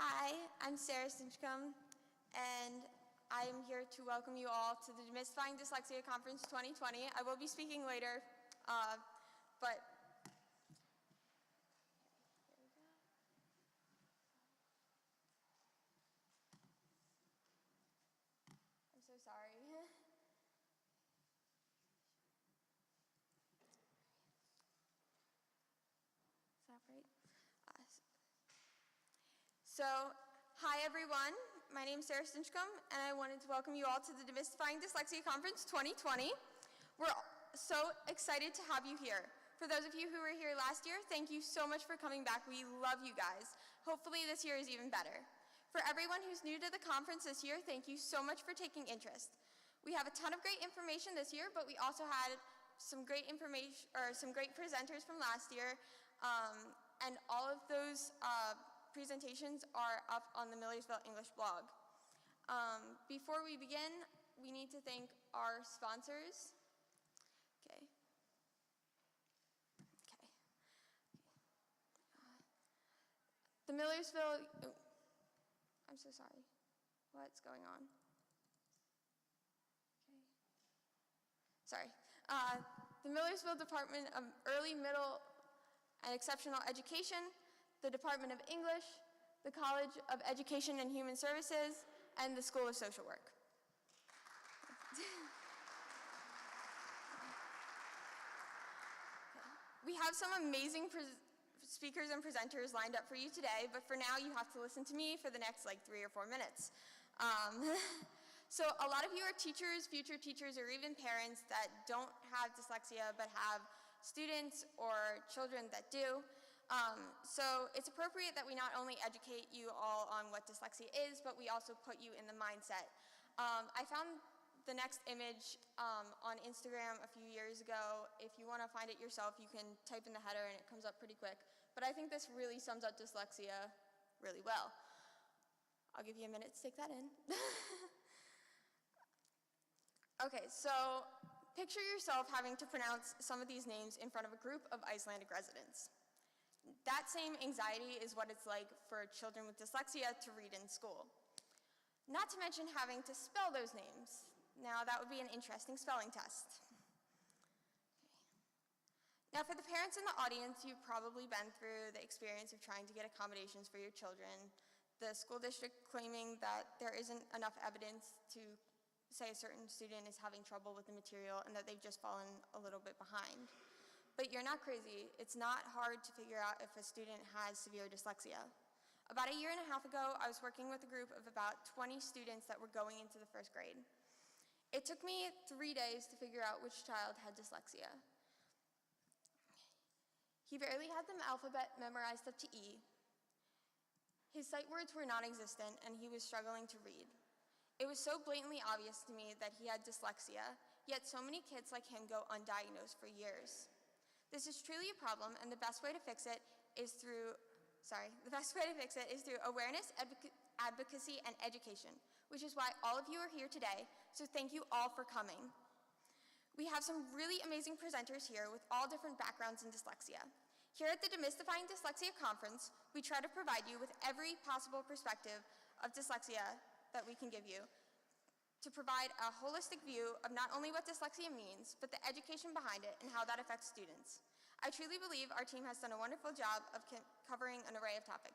Hi, I'm Sarah Stinchcomb, and I am here to welcome you all to the Demystifying Dyslexia Conference 2020. I will be speaking later, but I'm so sorry. Is that right? Hi everyone. My name is Sarah Stinchcomb, and I wanted to welcome you all to the Demystifying Dyslexia Conference 2020. We're so excited to have you here. For those of you who were here last year, thank you so much for coming back. We love you guys. Hopefully this year is even better. For everyone who's new to the conference this year, thank you so much for taking interest. We have a ton of great information this year, but we also had some great information, or some great presenters from last year, and all of those presentations are up on the Millersville English blog. Before we begin, we need to thank our sponsors. Okay. The Millersville, oh, I'm so sorry. What's going on? Okay. Sorry. The Millersville Department of Early, Middle, and Exceptional Education, the Department of English, the College of Education and Human Services, and the School of Social Work. We have some amazing speakers and presenters lined up for you today, but for now you have to listen to me for the next 3 or 4 minutes. So a lot of you are teachers, future teachers, or even parents that don't have dyslexia but have students or children that do. So it's appropriate that we not only educate you all on what dyslexia is, but we also put you in the mindset. I found the next image on Instagram a few years ago. If you want to find it yourself, you can type in the header and it comes up pretty quick. But I think this really sums up dyslexia really well. I'll give you a minute to take that in. Okay, so picture yourself having to pronounce some of these names in front of a group of Icelandic residents. That same anxiety is what it's like for children with dyslexia to read in school. Not to mention having to spell those names. Now that would be an interesting spelling test. Okay. Now for the parents in the audience, you've probably been through the experience of trying to get accommodations for your children, the school district claiming that there isn't enough evidence to say a certain student is having trouble with the material and that they've just fallen a little bit behind. But you're not crazy. It's not hard to figure out if a student has severe dyslexia. About 1.5 years ago, I was working with a group of about 20 students that were going into the 1st grade. It took me 3 days to figure out which child had dyslexia. He barely had the alphabet memorized up to E. His sight words were non-existent, and he was struggling to read. It was so blatantly obvious to me that he had dyslexia, yet so many kids like him go undiagnosed for years. This is truly a problem, and the best way to fix it is through awareness, advocacy, and education, which is why all of you are here today, so thank you all for coming. We have some really amazing presenters here with all different backgrounds in dyslexia. Here at the Demystifying Dyslexia Conference, we try to provide you with every possible perspective of dyslexia that we can give you, to provide a holistic view of not only what dyslexia means, but the education behind it and how that affects students. I truly believe our team has done a wonderful job of covering an array of topics.